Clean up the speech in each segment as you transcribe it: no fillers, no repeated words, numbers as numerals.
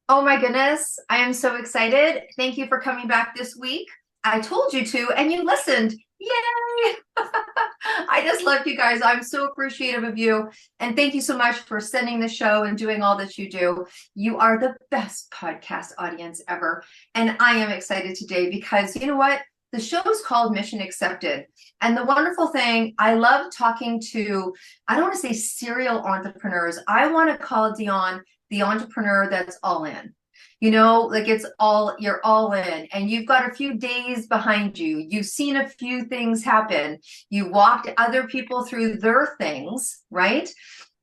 Oh my goodness, I am so excited. Thank you for coming back this week. I told you to, and you listened. Yay! I just love you guys. I'm so appreciative of you. And thank you so much for sending the show and doing all that you do. You are the best podcast audience ever. And I am excited today because you know what? The show is called Mission Accepted. And the wonderful thing, I love talking to, I don't want to say serial entrepreneurs. I want to call Dionne the entrepreneur that's all in. Like it's all, you're all in and you've got a few days behind you. You've seen a few things happen. You walked other people through their things, right?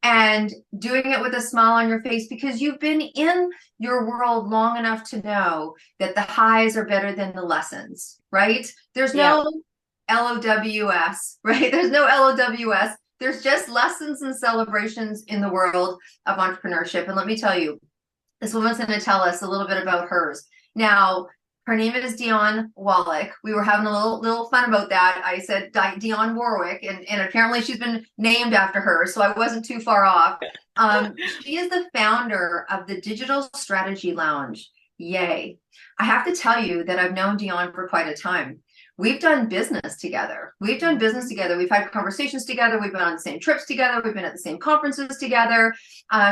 And doing it with a smile on your face because you've been in your world long enough to know that the highs are better than the lessons, right? There's Yeah. no LOWS, right? There's no LOWS. There's just lessons and celebrations in the world of entrepreneurship. And let me tell you, this woman's going to tell us a little bit about hers. Now, her name is Dionne Walach. We were having a little fun about that. I said Dionne Warwick, and apparently she's been named after her, so I wasn't too far off. She is the founder of the Digital Strategy Lounge. Yay. I have to tell you that I've known Dionne for quite a time. We've done business together. We've done business together. We've had conversations together. We've been on the same trips together. We've been at the same conferences together.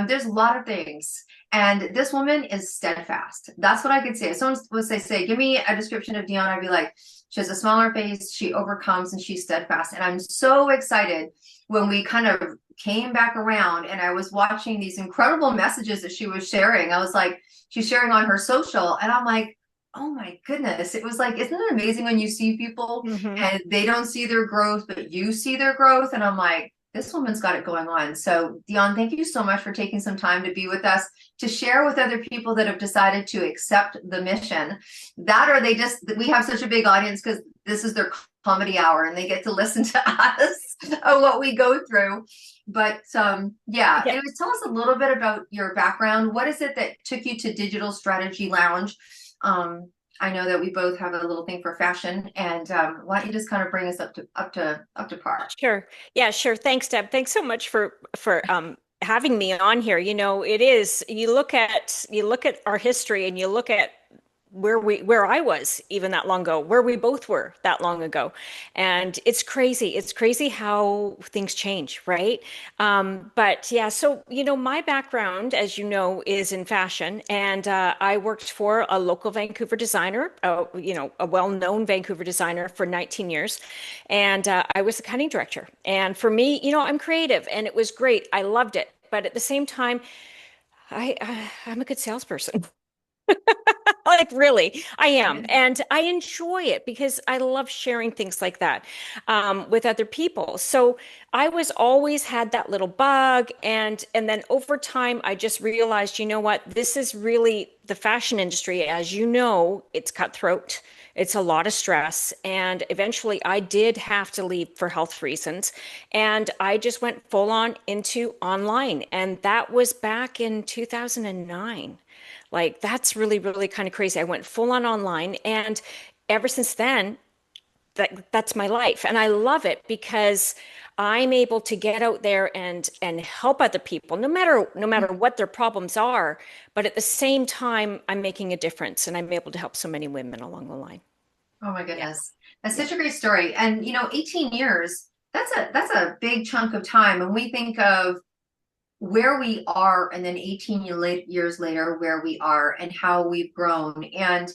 There's a lot of things. And this woman is steadfast. That's what I could say. If someone was say, give me a description of Dionne, I'd be like, she has a smaller face, she overcomes, and she's steadfast. And I'm so excited when we kind of came back around and I was watching these incredible messages that she was sharing. I was like, she's sharing on her social, and I'm like, oh my goodness. It was like, isn't it amazing when you see people hmm and they don't see their growth, but you see their growth? And I'm like, this woman's got it going on. So, Dionne, thank you so much for taking some time to be with us, to share with other people that have decided to accept the mission. That or we have such a big audience because this is their comedy hour and they get to listen to us of what we go through. But yeah, Yeah. anyways, tell us a little bit about your background. What is it that took you to Digital Strategy Lounge? Um, I know that we both have a little thing for fashion, and why don't you just kind of bring us up to par? Sure. Yeah, sure. Thanks, Deb. Thanks so much for having me on here. It is you look at our history and you look at where I was even that long ago, where we both were that long ago. And it's crazy. It's crazy how things change, right? But yeah, so my background, as you know, is in fashion, and I worked for a local Vancouver designer, a well-known Vancouver designer for 19 years, and I was the cutting director. And for me, I'm creative, and it was great. I loved it, but at the same time, I'm a good salesperson. Like really, I am. And I enjoy it because I love sharing things like that with other people. So I was always had that little bug. And then over time, I just realized, you know what? This is really the fashion industry. As you know, it's cutthroat. It's a lot of stress. And eventually I did have to leave for health reasons. And I just went full on into online. And that was back in 2009. Like that's really, really kind of crazy. I went full on online, and ever since then, that's my life. And I love it because I'm able to get out there and help other people, no matter what their problems are. But at the same time, I'm making a difference and I'm able to help so many women along the line. Oh my Yeah. goodness. That's Yeah. such a great story. And 18 years, that's a big chunk of time. And we think of where we are and then 18 years later where we are and how we've grown. And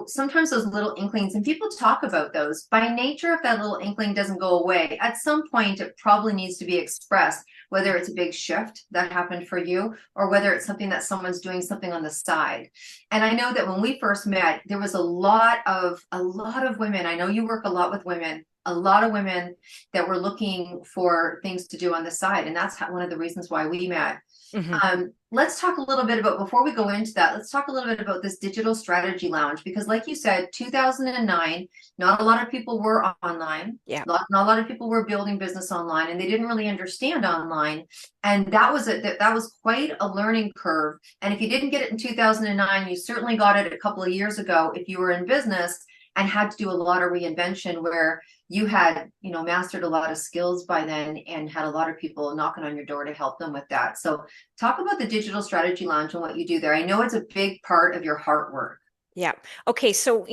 sometimes those little inklings, and people talk about those by nature. If that little inkling doesn't go away at some point, it probably needs to be expressed, whether it's a big shift that happened for you or whether it's something that someone's doing something on the side. And I know that when we first met, there was a lot of women. I know you work a lot with women, a lot of women that were looking for things to do on the side. And that's one of the reasons why we met. hmm Let's talk a little bit about, before we go into that, let's talk a little bit about this Digital Strategy Lounge, because like you said, 2009, not a lot of people were online. Yeah. Not a lot of people were building business online and they didn't really understand online. And that was quite a learning curve. And if you didn't get it in 2009, you certainly got it a couple of years ago if you were in business and had to do a lot of reinvention where you had, mastered a lot of skills by then and had a lot of people knocking on your door to help them with that. So talk about the Digital Strategy Lounge and what you do there. I know it's a big part of your heart work. Yeah. Okay. So,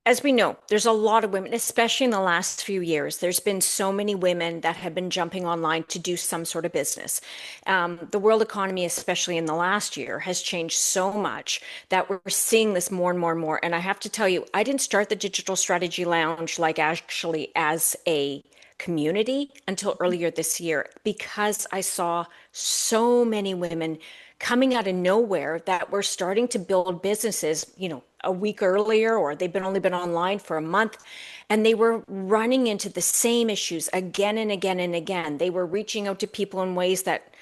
as we know, there's a lot of women, especially in the last few years. There's been so many women that have been jumping online to do some sort of business. The world economy, especially in the last year, has changed so much that we're seeing this more and more and more. And I have to tell you, I didn't start the Digital Strategy Lounge like actually as a community until earlier this year because I saw so many women coming out of nowhere that were starting to build businesses, a week earlier, or they've been only been online for a month, and they were running into the same issues again and again and again. They were reaching out to people in ways that,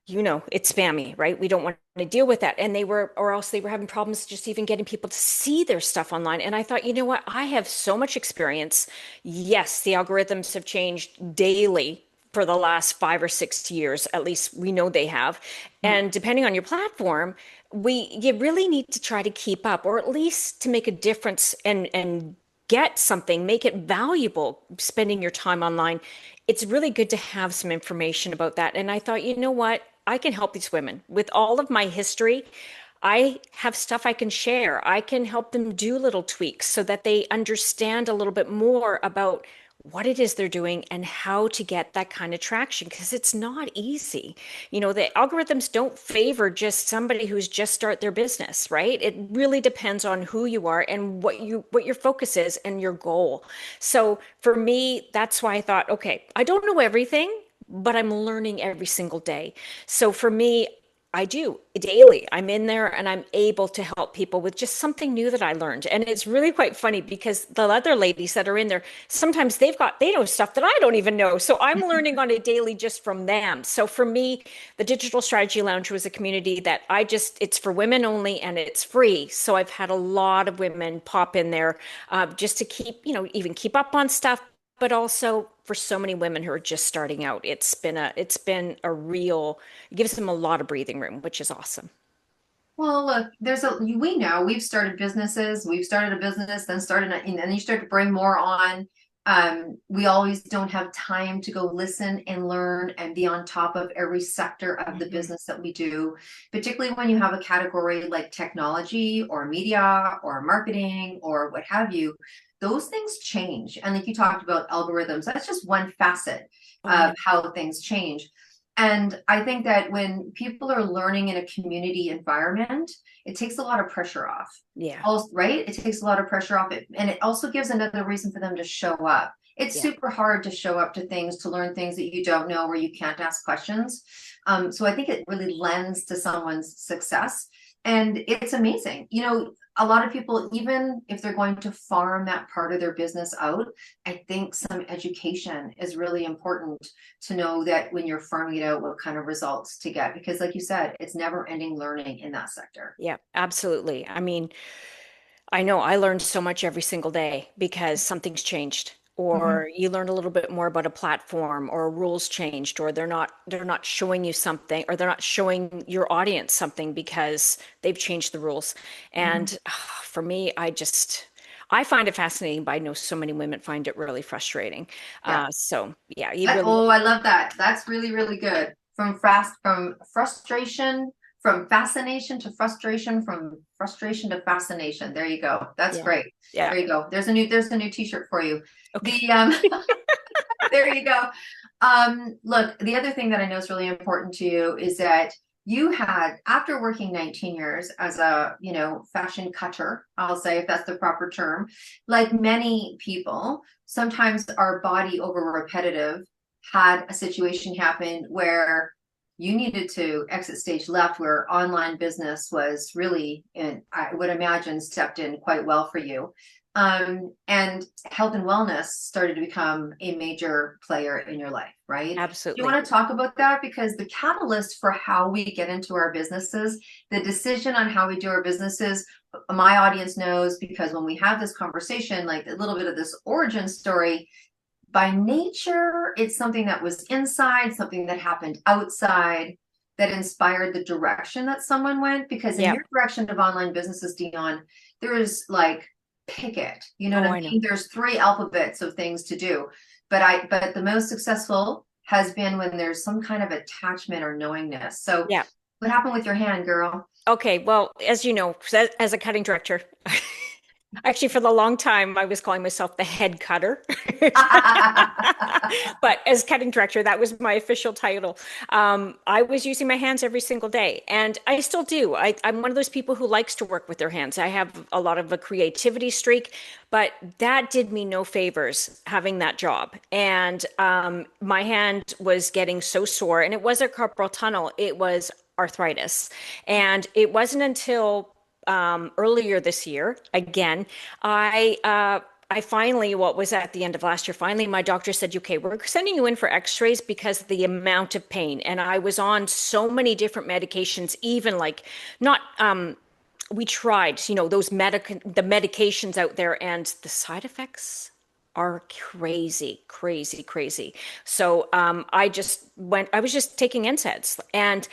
it's spammy, right? We don't want to deal with that. And or else they were having problems just even getting people to see their stuff online. And I thought, you know what? I have so much experience. Yes, the algorithms have changed daily for the last 5 or 6 years, at least we know they have. And depending on your platform, you really need to try to keep up, or at least to make a difference and get something, make it valuable spending your time online. It's really good to have some information about that. And I thought, you know what? I can help these women with all of my history. I have stuff I can share. I can help them do little tweaks so that they understand a little bit more about what it is they're doing and how to get that kind of traction because it's not easy. The algorithms don't favor just somebody who's just start their business, right? It really depends on who you are and what your focus is and your goal. So for me, that's why I thought, okay, I don't know everything, but I'm learning every single day. So for me, I do daily. I'm in there and I'm able to help people with just something new that I learned. And it's really quite funny because the other ladies that are in there, sometimes they know stuff that I don't even know. So I'm learning on a daily just from them. So for me, the Digital Strategy Lounge was a community that it's for women only and it's free. So I've had a lot of women pop in there just to keep, even keep up on stuff, but also for so many women who are just starting out, it's been a real, it gives them a lot of breathing room, which is awesome. Well, look, we know we've started businesses, we've started a business, then and then you start to bring more on. We always don't have time to go listen and learn and be on top of every sector of the Mhm. business that we do, particularly when you have a category like technology or media or marketing or what have you. Those things change. And like you talked about algorithms, that's just one facet Oh, I know. of how things change. And I think that when people are learning in a community environment, it takes a lot of pressure off. Yeah. Also, right? It takes a lot of pressure off it. And it also gives another reason for them to show up. It's Yeah. super hard to show up to things, to learn things that you don't know or you can't ask questions. So I think it really lends to someone's success. And it's amazing. A lot of people, even if they're going to farm that part of their business out, I think some education is really important to know that when you're farming it out, what kind of results to get. Because, like you said, it's never ending learning in that sector. Yeah, absolutely. I mean, I know I learned so much every single day because something's changed, Mhm. or you learn a little bit more about a platform, or rules changed, or they're not showing you something, or they're not showing your audience something because they've changed the rules. Mhm. And for me, I find it fascinating, but I know so many women find it really frustrating. Yeah. So yeah, you really, Oh, I love that. That's really, really good. From frustration, from fascination to frustration, from frustration to fascination. There you go. That's yeah, great. yeah. There you go. There's a new t-shirt for you. Okay. The there you go. Look, the other thing that I know is really important to you is that you had, after working 19 years as a, fashion cutter, I'll say if that's the proper term, like many people, sometimes our body over repetitive had a situation happen where you needed to exit stage left, where online business was really, and I would imagine stepped in quite well for you. And health and wellness started to become a major player in your life, right? Do you Absolutely. want to talk about that? Because the catalyst for how we get into our businesses, the decision on how we do our businesses, my audience knows because when we have this conversation, like a little bit of this origin story, by nature, it's something that was inside, something that happened outside that inspired the direction that someone went. Because in Yeah. your direction of online businesses, Dionne, there is like pick it. You know Oh, what I I know. mean? There's three alphabets of things to do. But the most successful has been when there's some kind of attachment or knowingness. So Yeah. what happened with your hand, girl? Okay. Well, as you know, as a cutting director, actually, for the long time, I was calling myself the head cutter. But as cutting director, that was my official title. I was using my hands every single day, and I still do. I'm one of those people who likes to work with their hands. I have a lot of a creativity streak, but that did me no favors having that job. And my hand was getting so sore, and it wasn't carpal tunnel, it was arthritis. And it wasn't until earlier this year, again, I finally, what was at the end of last year, finally, my doctor said, okay, we're sending you in for x-rays because of the amount of pain. And I was on so many different medications, even like not, we tried, those the medications out there, and the side effects are crazy, crazy, crazy. So I was just taking NSAIDs, and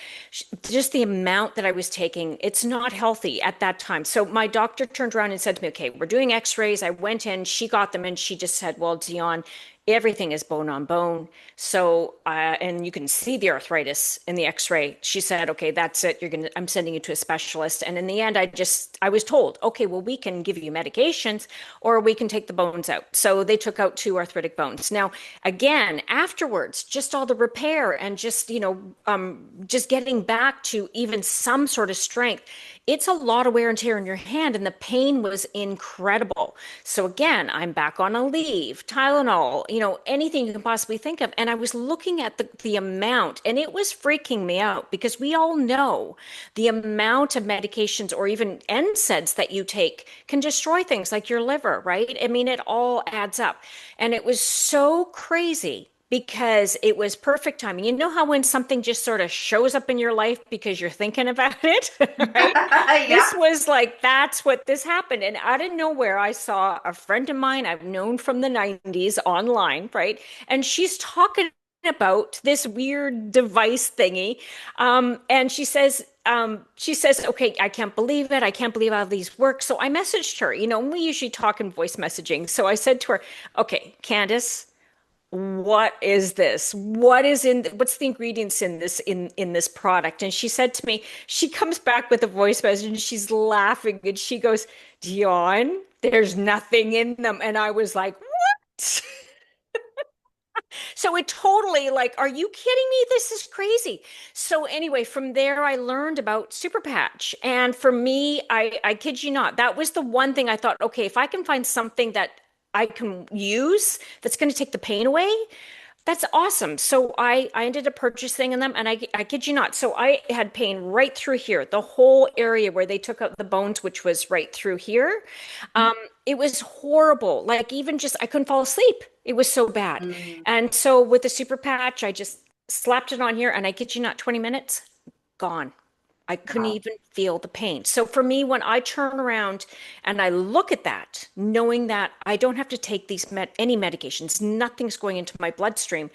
just the amount that I was taking, it's not healthy at that time. So my doctor turned around and said to me, okay, we're doing x-rays. I went in, she got them, and she just said, well, Dionne, everything is bone on bone. So, and you can see the arthritis in the x-ray. She said, okay, that's it. I'm sending you to a specialist. And in the end, I was told, okay, well, we can give you medications or we can take the bones out. So they took out two arthritic bones. Now, again, afterwards, just all the repair and just, just getting back to even some sort of strength. It's a lot of wear and tear in your hand, and the pain was incredible. So again, I'm back on a leave, Tylenol, anything you can possibly think of. And I was looking at the amount, and it was freaking me out because we all know the amount of medications or even NSAIDs that you take can destroy things like your liver, right? I mean, it all adds up. And it was so crazy because it was perfect timing. You know how when something just sort of shows up in your life because you're thinking about it, right? Yeah. This was like, that's what this happened. And out of nowhere, I saw a friend of mine I've known from the 90s online, right? And she's talking about this weird device thingy. And she says, okay, I can't believe it. I can't believe how these work. So I messaged her, we usually talk in voice messaging. So I said to her, okay, Candace, what is this? What's the ingredients in this product? And she said to me, she comes back with a voice message and she's laughing and she goes, Dionne, there's nothing in them. And I was like, what? So it totally like, are you kidding me? This is crazy. So anyway, from there I learned about Super Patch. And for me, I kid you not, that was the one thing I thought, okay, if I can find something that I can use that's going to take the pain away, that's awesome. So I ended up purchasing them, and I kid you not. So I had pain right through here, the whole area where they took out the bones, which was right through here. Um, it was horrible. Like even just I couldn't fall asleep. It was so bad. Mm. And so with the super patch, I just slapped it on here, and I kid you not, 20 minutes, gone. I couldn't Wow. even feel the pain. So for me, when I turn around and I look at that, knowing that I don't have to take any medications, nothing's going into my bloodstream,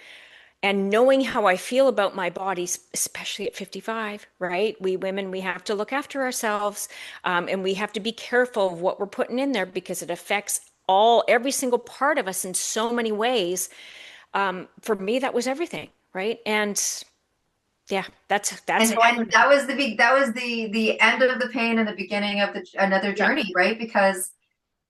and knowing how I feel about my body, especially at 55, right? We women, we have to look after ourselves, and we have to be careful of what we're putting in there because it affects every single part of us in so many ways. For me, that was everything, right? And yeah, that's how I And learned it. that was the end of the pain and the beginning of another Yeah. journey, right? Because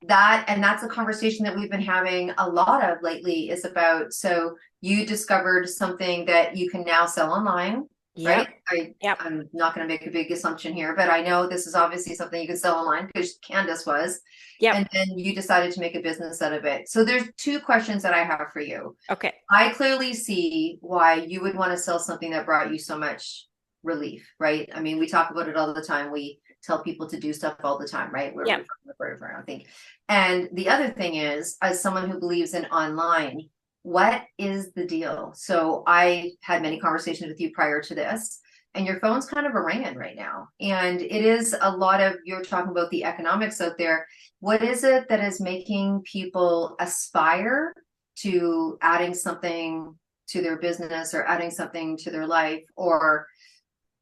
that's a conversation that we've been having a lot of lately is about, so you discovered something that you can now sell online, right? Yep. I Yep. I'm not going to make a big assumption here, but I know this is obviously something you can sell online because Candace was, Yep. and then you decided to make a business out of it. So there's two questions that I have for you. Okay. I clearly see why you would want to sell something that brought you so much relief, right? I mean, we talk about it all the time. We tell people to do stuff all the time, right? Where we're Yep. from, wherever, I think. And the other thing is, as someone who believes in online, what is the deal? So I had many conversations with you prior to this, and your phone's kind of a ringing right now. And it is a lot of, you're talking about the economics out there. What is it that is making people aspire to adding something to their business or adding something to their life, or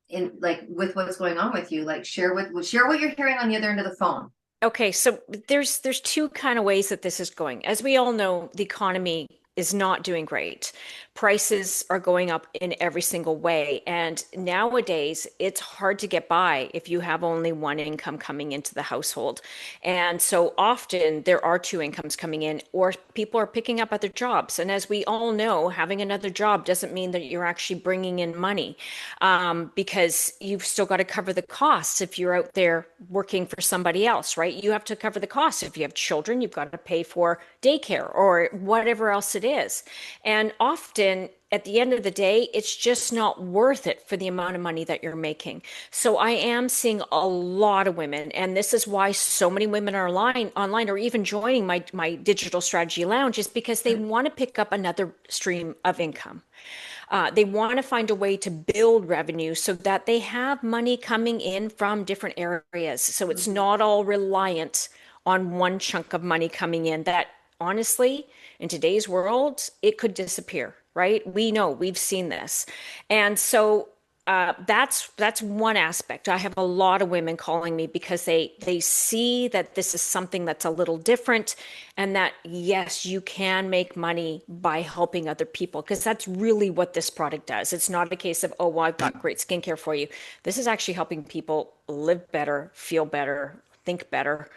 in like with what's going on with you, like share what you're hearing on the other end of the phone. Okay, so there's two kind of ways that this is going. As we all know, the economy is not doing great. Prices are going up in every single way, and nowadays it's hard to get by if you have only one income coming into the household. And so often there are two incomes coming in, or people are picking up other jobs. And as we all know, having another job doesn't mean that you're actually bringing in money, because you've still got to cover the costs if you're out there working for somebody else, right? You have to cover the costs. If you have children, you've got to pay for daycare or whatever else it is. And often, at the end of the day, it's just not worth it for the amount of money that you're making. So I am seeing a lot of women, and this is why so many women are online or even joining my digital strategy lounge, is because they want to pick up another stream of income. They want to find a way to build revenue so that they have money coming in from different areas. So it's Mhm. not all reliant on one chunk of money coming in that honestly, in today's world, it could disappear, right? We know, we've seen this. And so that's one aspect. I have a lot of women calling me because they see that this is something that's a little different, and that yes, you can make money by helping other people, because that's really what this product does. It's not a case of, oh, well, I've got great skincare for you. This is actually helping people live better, feel better, think better,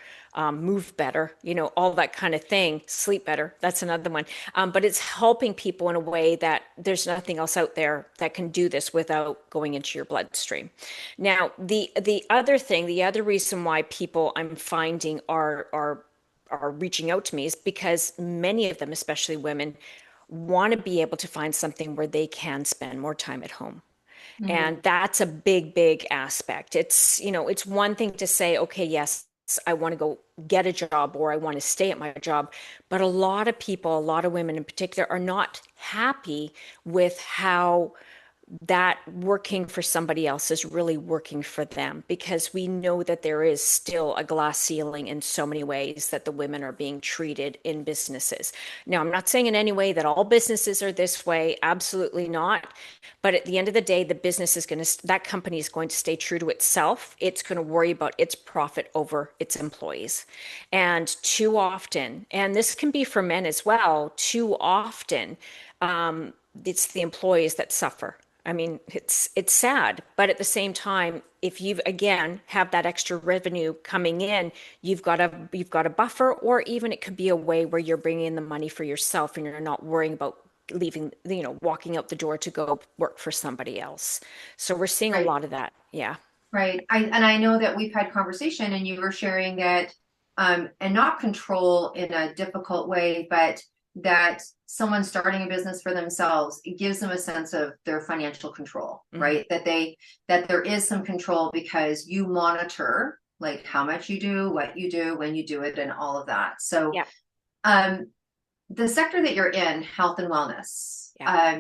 move better, all that kind of thing, sleep better. That's another one. But it's helping people in a way that there's nothing else out there that can do this without going into your bloodstream. Now, the other thing, the other reason why people I'm finding are reaching out to me is because many of them, especially women, want to be able to find something where they can spend more time at home. Mhm. And that's a big, big aspect. It's one thing to say, okay, yes, I want to go get a job or I want to stay at my job. But a lot of people, a lot of women in particular, are not happy with how that working for somebody else is really working for them, because we know that there is still a glass ceiling in so many ways that the women are being treated in businesses. Now, I'm not saying in any way that all businesses are this way, absolutely not. But at the end of the day, the business is going to, that company is going to stay true to itself. It's going to worry about its profit over its employees. And too often, and this can be for men as well, too often, it's the employees that suffer. I mean, it's sad, but at the same time, if you again have that extra revenue coming in, you've got a buffer, or even it could be a way where you're bringing in the money for yourself and you're not worrying about leaving, walking out the door to go work for somebody else. So we're seeing a Right. lot of that. Yeah. Right. I know that we've had conversation and you were sharing that and not control in a difficult way, but that someone starting a business for themselves, it gives them a sense of their financial control, Hmm. right? That there is some control because you monitor like how much you do, what you do, when you do it, and all of that. So Yeah. um the sector that you're in, health and wellness, Yeah.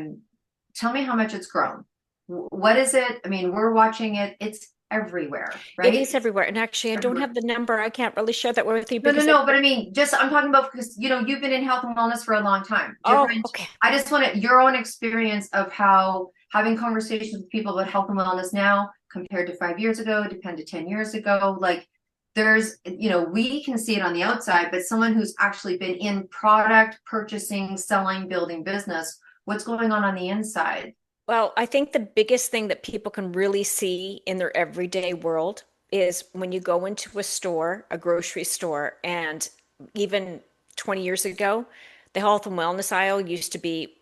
tell me how much it's grown. What is it? I mean, we're watching it, it's everywhere, It right? is everywhere. And actually, I don't Everywhere. have the number. I can't really share that with you No, no, because no, but I mean, just I'm talking about because you've been in health and wellness for a long time. oh, Different. okay. I just want your own experience of how having conversations with people about health and wellness now compared to 5 years ago, compared to 10 years ago. Like we can see it on the outside, but someone who's actually been in product purchasing, selling, building business, what's going on the inside? Well, I think the biggest thing that people can really see in their everyday world is when you go into a store, a grocery store, and even 20 years ago, the health and wellness aisle used to be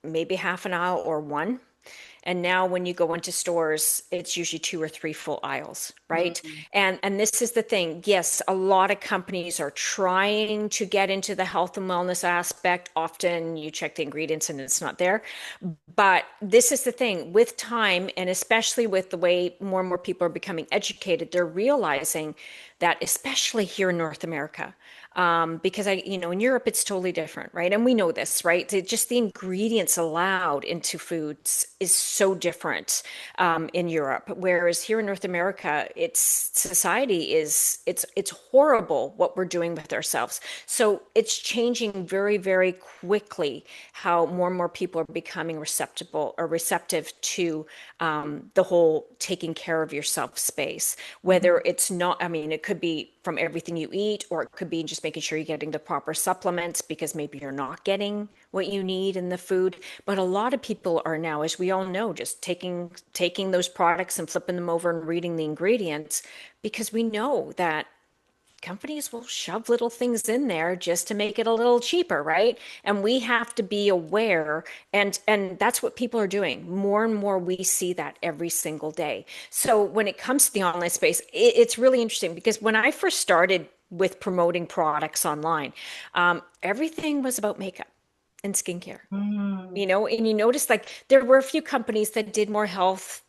maybe half an aisle or one. And now when you go into stores, it's usually two or three full aisles, right? Mhm. And this is the thing. Yes, a lot of companies are trying to get into the health and wellness aspect. Often you check the ingredients and it's not there. But this is the thing, with time, and especially with the way more and more people are becoming educated, they're realizing that, especially here in North America, because in Europe it's totally different, right? And we know this, right? Just the ingredients allowed into foods is so different in Europe, whereas here in North America, it's society is it's horrible what we're doing with ourselves. So it's changing very, very quickly how more and more people are becoming receptive to the whole taking care of yourself space. Whether Mhm. it's not, I mean, it could be from everything you eat, or it could be just making sure you're getting the proper supplements because maybe you're not getting what you need in the food. But a lot of people are now, as we all know, just taking those products and flipping them over and reading the ingredients, because we know that companies will shove little things in there just to make it a little cheaper, right? And we have to be aware, and that's what people are doing. More and more we see that every single day. So when it comes to the online space, it's really interesting because when I first started with promoting products online, everything was about makeup and skincare, Mm, and you notice like there were a few companies that did more health,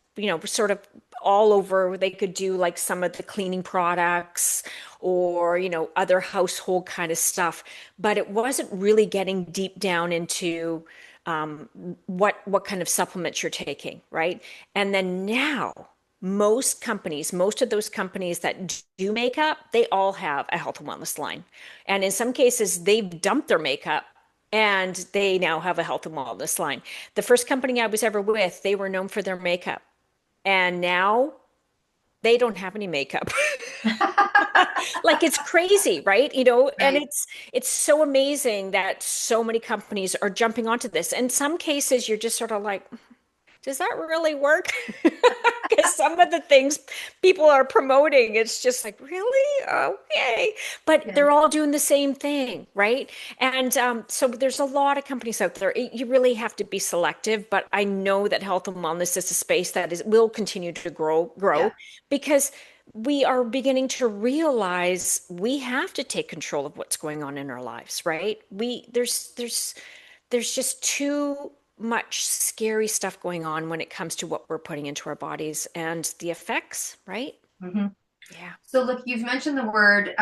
sort of all over. They could do like some of the cleaning products or, other household kind of stuff, but it wasn't really getting deep down into what kind of supplements you're taking, right? And then now most of those companies that do makeup, they all have a health and wellness line. And in some cases, they've dumped their makeup and they now have a health and wellness line. The first company I was ever with, they were known for their makeup. And now they don't have any makeup. Like it's crazy, right? And right. it's so amazing that so many companies are jumping onto this. In some cases, you're just sort of like, does that really work? Because some of the things people are promoting, it's just like, really? Okay. But Yeah. they're all doing the same thing, right? And so there's a lot of companies out there. You really have to be selective, but I know that health and wellness is a space that will continue to grow Yeah. because we are beginning to realize we have to take control of what's going on in our lives, right? There's just too much scary stuff going on when it comes to what we're putting into our bodies and the effects, right? Hmm. Yeah. So look, you've mentioned the word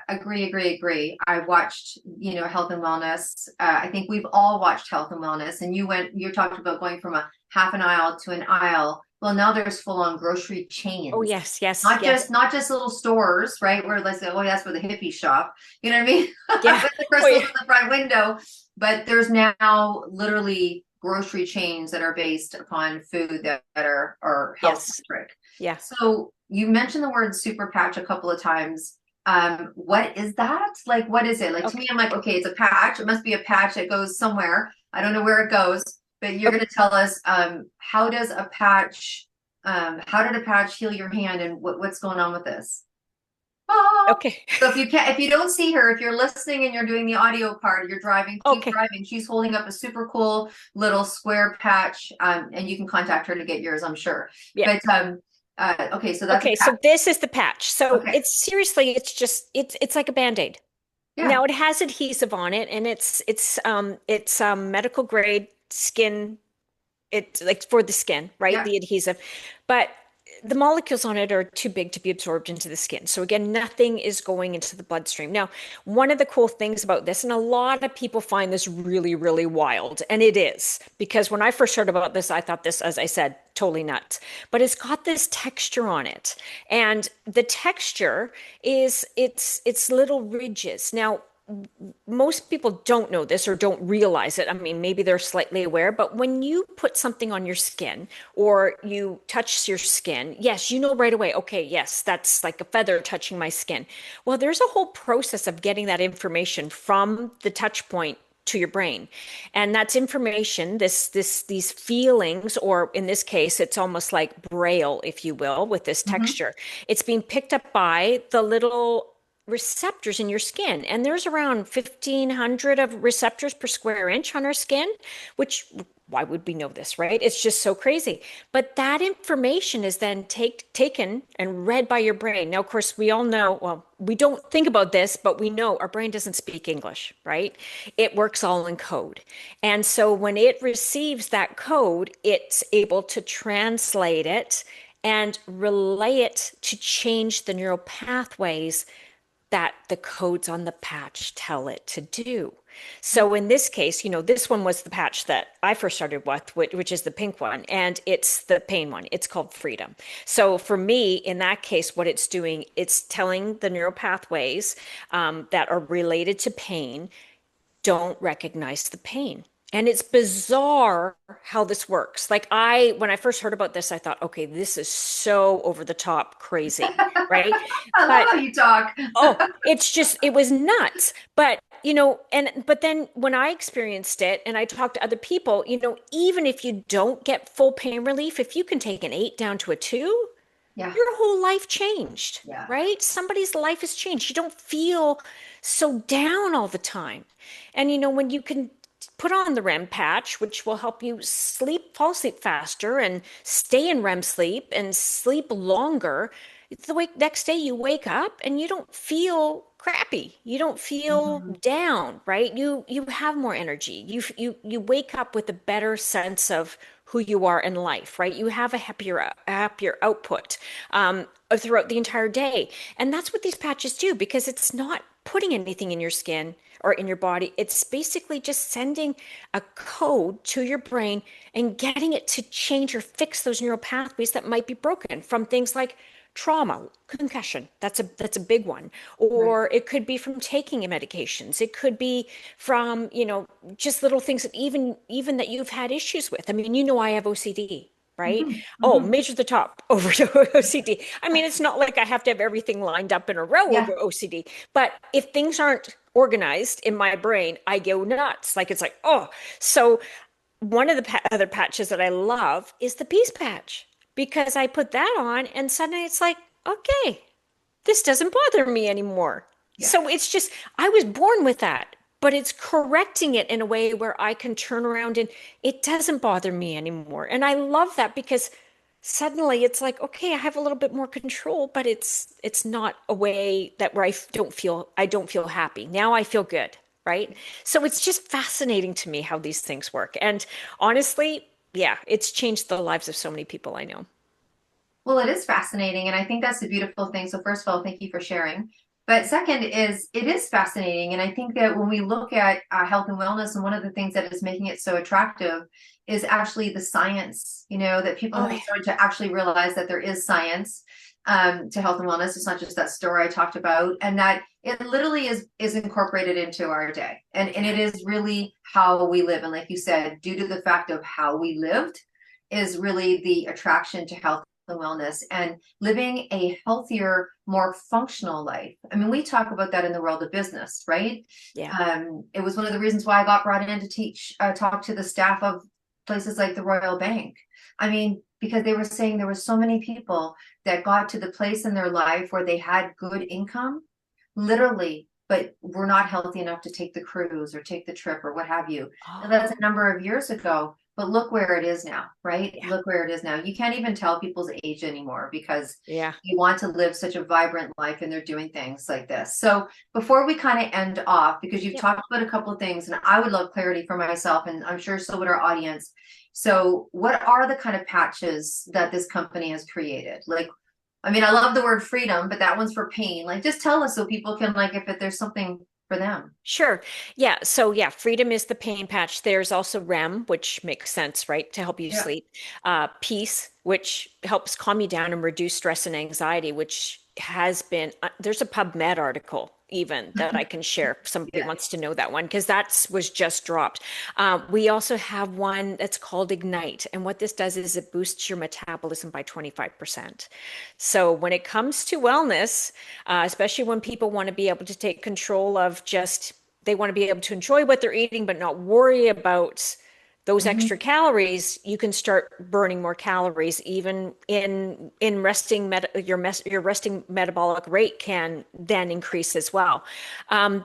agree. I watched, health and wellness. I think we've all watched health and wellness, and you talked about going from a half an aisle to an aisle. Well, now there's full on grocery Oh, chains. yes, yes, Not yes. just not just little stores, right? Where let's say, oh, that's where the hippies shop. You know what I mean? Yeah. With the Oh, crystals yeah. in the front window. But there's now literally grocery chains that are based upon food that are health Yes. centric. Yeah. So you mentioned the word super patch a couple of times. What is that? Like, what is it? Like to me, Okay. I'm like, okay, it's a patch. It must be a patch that goes somewhere. I don't know where it goes, but you're Okay. going to tell us how did a patch heal your hand, and what's going on with this? Oh. Okay. So if you don't see her, if you're listening and you're doing the audio part, you're driving, keep Okay. driving. She's holding up a super cool little square patch, and you can contact her to get yours, I'm sure. Yeah. But okay, so that's a Okay. patch. So this is the patch. So Okay, it's seriously, it's like a Band-Aid. yeah, Now it has adhesive on it and it's medical grade skin. It's like for the skin, right? yeah. The adhesive. But the molecules on it are too big to be absorbed into the skin. So again, nothing is going into the bloodstream. Now, one of the cool things about this, and a lot of people find this really, really wild, and it is, because when I first heard about this, I thought this, as I said, totally nuts. But it's got this texture on it. And the texture is it's little ridges. Now, most people don't know this or don't realize it. I mean, maybe they're slightly aware, but when you put something on your skin or you touch your skin, yes, you know right away, okay, yes, that's like a feather touching my skin. Well, there's a whole process of getting that information from the touch point to your brain. And that's information, these feelings, or in this case, it's almost like braille, if you will, with this Hmm. texture. It's being picked up by the little receptors in your skin. And there's around 1,500 of receptors per square inch on our skin, which why would we know this, right? It's just so crazy. But that information is then taken and read by your brain. Now, of course, we all know, well, we don't think about this, but we know our brain doesn't speak English, right? It works all in code. And so when it receives that code, it's able to translate it and relay it to change the neural pathways that the codes on the patch tell it to do. So in this case, this one was the patch that I first started with, which is the pink one, and it's the pain one. It's called Freedom. So for me, in that case, what it's doing, it's telling the neural pathways that are related to pain don't recognize the pain. And it's bizarre how this works. Like when I first heard about this, I thought, okay, this is so over the top crazy, right? I love But how you talk. oh, it was nuts. But, but then when I experienced it and I talked to other people, even if you don't get full pain relief, if you can take an 8 down to a 2, Yeah, your whole life changed, yeah. right? Somebody's life has changed. You don't feel so down all the time. And when you can put on the REM patch, which will help you fall asleep faster and stay in REM sleep and sleep longer, it's next day you wake up and you don't feel crappy. You don't feel Mhm. down, right? You have more energy. You wake up with a better sense of who you are in life, right? You have a happier output throughout the entire day. And that's what these patches do because it's not putting anything in your skin or in your body. It's basically just sending a code to your brain and getting it to change or fix those neural pathways that might be broken from things like trauma, concussion. That's a big one. Right. Or it could be from taking medications. It could be from, just little things that even that you've had issues with. I mean, I have OCD, right? Mhm. Oh, Mhm. major the top over to OCD. I mean, it's not like I have to have everything lined up in a row Yeah. over OCD, but if things aren't organized in my brain, I go nuts. Like it's like, oh, so one of the other patches that I love is the peace patch because I put that on and suddenly it's like, okay, this doesn't bother me anymore. Yeah. So it's just, I was born with that, but it's correcting it in a way where I can turn around and it doesn't bother me anymore. And I love that because suddenly it's like, okay, I have a little bit more control, but it's not a way that where I don't feel happy. Now I feel good, right? So it's just fascinating to me how these things work. And honestly, yeah, it's changed the lives of so many people I know. Well, it is fascinating, and I think that's the beautiful thing. So, first of all, thank you for sharing. But second is it is fascinating, and I think that when we look at health and wellness, and one of the things that is making it so attractive is actually the science. That people Oh, have yeah. started to actually realize that there is science to health and wellness. It's not just that story I talked about, and that it literally is incorporated into our day, and Yeah. it is really how we live. And like you said, due to the fact of how we lived, is really the attraction to health and wellness and living a healthier, more functional life. I mean, we talk about that in the world of business, right? Yeah. It was one of the reasons why I got brought in to talk to the staff of places like the Royal Bank. I mean, because they were saying there were so many people that got to the place in their life where they had good income, literally, but were not healthy enough to take the cruise or take the trip or what have you. Now, that's a Oh, number of years ago, but look where it is now, right? yeah. Look where it is now. You can't even tell people's age anymore because Yeah. you want to live such a vibrant life and they're doing things like this. So before we kind of end off, because you've Yeah. talked about a couple of things, and I would love clarity for myself, and I'm sure so would our audience. So, what are the kind of patches that this company has created? Like, I mean, I love the word freedom, but that one's for pain. Like, just tell us so people can like if there's something for them. Sure. Yeah. So yeah, freedom is the pain patch. There's also REM, which makes sense, right? To help you Yeah. sleep. Peace, which helps calm you down and reduce stress and anxiety, which has been, there's a PubMed article even that I can share if somebody Yeah. wants to know that one, because that was just dropped. We also have one that's called Ignite. And what this does is it boosts your metabolism by 25%. So when it comes to wellness, especially when people want to be able to take control of just, they want to be able to enjoy what they're eating, but not worry about those Mhm. extra calories. You can start burning more calories even in resting. Your resting metabolic rate can then increase as well.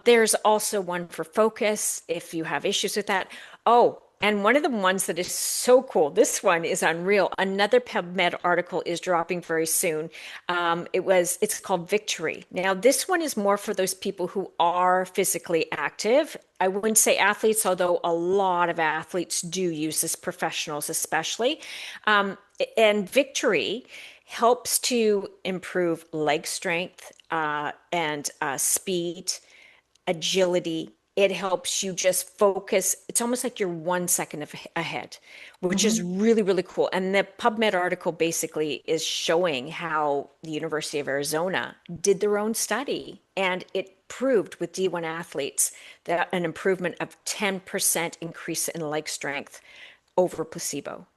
There's also one for focus if you have issues with that. Oh, and one of the ones that is so cool, this one is unreal. Another PubMed article is dropping very soon. It's called Victory. Now, this one is more for those people who are physically active. I wouldn't say athletes, although a lot of athletes do use this, professionals especially. Um, and Victory helps to improve leg strength and speed, agility, it helps you just focus. It's almost like you're 1 second ahead, which is Hmm. really, really cool. And the PubMed article basically is showing how the University of Arizona did their own study, and it proved with D1 athletes that an improvement of 10% increase in leg strength over placebo,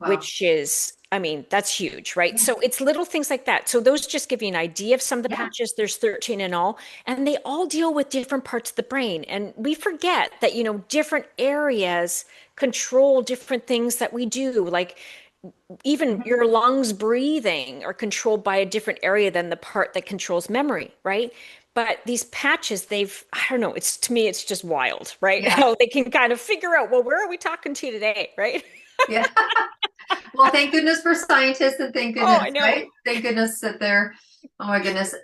Wow. which is, I mean, that's huge, right? So it's little things like that. So those just give you an idea of some of the Yeah. patches. There's 13 in all, and they all deal with different parts of the brain. And we forget that, different areas control different things that we do. Like even Mhm. your lungs breathing are controlled by a different area than the part that controls memory, right? But these patches, I don't know, it's to me, it's just wild, right? Yeah. How they can kind of figure out, well, where are we talking to today, right? Yeah. Well, thank goodness for scientists and thank Oh, I goodness, know. right? Thank goodness that they're, oh my goodness.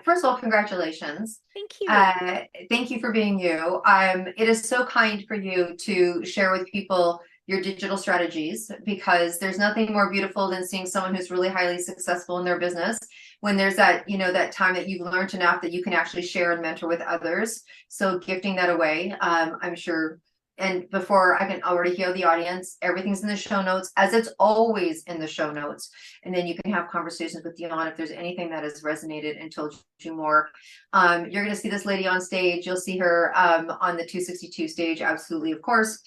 First of all, congratulations. Thank you. Uh, Thank you for being you. It is so kind for you to share with people your digital strategies because there's nothing more beautiful than seeing someone who's really highly successful in their business when there's that, that time that you've learned enough that you can actually share and mentor with others. So gifting that away, I'm sure. And before I can already hear the audience, everything's in the show notes, as it's always in the show notes. And then you can have conversations with Dionne if there's anything that has resonated and told you more. You're going to see this lady on stage. You'll see her on the 262 stage. Absolutely, of course.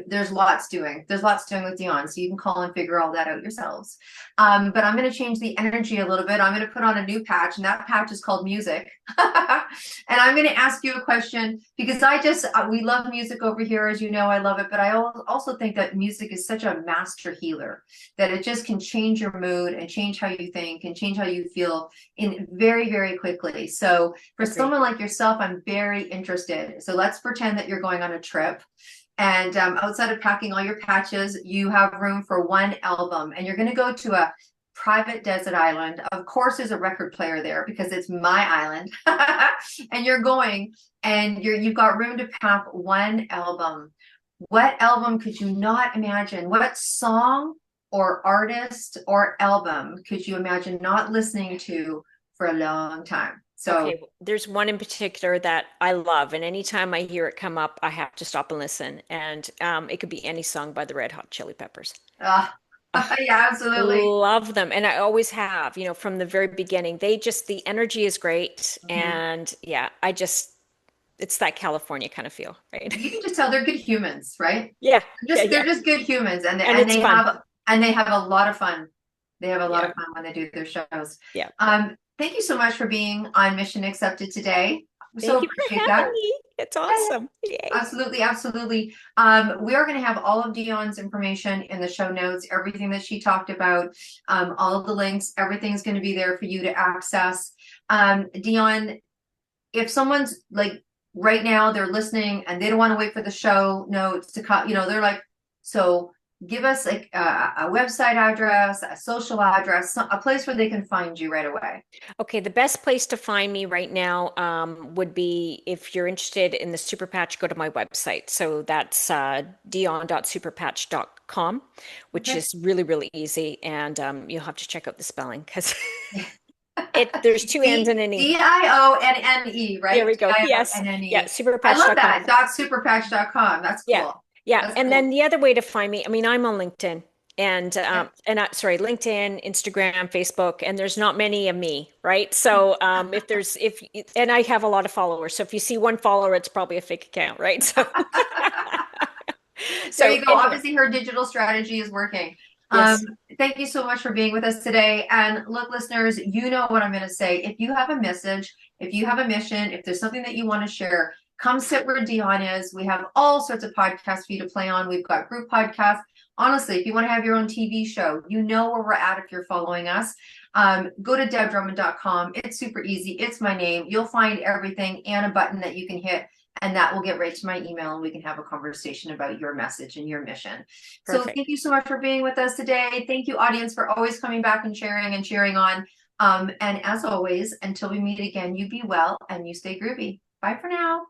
There's lots doing. There's lots doing with Dionne, so you can call and figure all that out yourselves. But I'm going to change the energy a little bit. I'm going to put on a new patch, and that patch is called music. And I'm going to ask you a question because we love music over here, as you know, I love it. But I also think that music is such a master healer that it just can change your mood and change how you think and change how you feel in very, very quickly. So for Agree. someone like yourself, I'm very interested. So let's pretend that you're going on a trip. And outside of packing all your patches, you have room for one album. And you're going to go to a private desert island. Of course, there's a record player there because it's my island. And you're going and you've got room to pack one album. What album could you not imagine? What song or artist or album could you imagine not listening to for a long time? So Okay, there's one in particular that I love, and anytime I hear it come up, I have to stop and listen. And it could be any song by the Red Hot Chili Peppers. uh, Oh, yeah, absolutely. love them, and I always have, from the very beginning. The energy is great, Mhm. and yeah, it's that California kind of feel, right? You can just tell they're good humans, right? Yeah, yeah, They're yeah. just good humans, and And it's fun. they have a lot of fun. They have a lot Yeah, of fun when they do their shows. yeah. Thank you so much for being on Mission Accepted today. We so Thank you for appreciate having that. me. It's Yeah, awesome. Yay. absolutely, absolutely. We are going to have all of Dionne's information in the show notes, everything that she talked about, all of the links, everything's going to be there for you to access. Dionne, if someone's like right now they're listening and they don't want to wait for the show notes to come, they're like, so give us like a website address, a social address, a place where they can find you right away. Okay, the best place to find me right now would be if you're interested in the Super Patch, go to my website. So that's dion.superpatch.com, which Okay. is really, really easy. And you'll have to check out the spelling because there's two N's and an E. Dionne, There right? we go. Yes. Yeah, Dionne. I love superpatch.com. that. .superpatch.com. That's Yeah. cool. Yeah. That's And then cool. the other way to find me, I mean, I'm on LinkedIn Okay. sorry, LinkedIn, Instagram, Facebook, and there's not many of me, right? So and I have a lot of followers. So if you see one follower, it's probably a fake account, right? So, There so you go. anyway, Obviously, her digital strategy is working. Um, yes. Thank you so much for being with us today. And look, listeners, you know what I'm going to say. If you have a message, if you have a mission, if there's something that you want to share, come sit where Dionne is. We have all sorts of podcasts for you to play on. We've got group podcasts. Honestly, if you want to have your own TV show, you know where we're at if you're following us. Go to debdrummond.com. It's super easy. It's my name. You'll find everything and a button that you can hit, and that will get right to my email, and we can have a conversation about your message and your mission. So Perfect. thank you so much for being with us today. Thank you, audience, for always coming back and sharing and cheering on. And as always, until we meet again, you be well and you stay groovy. Bye for now.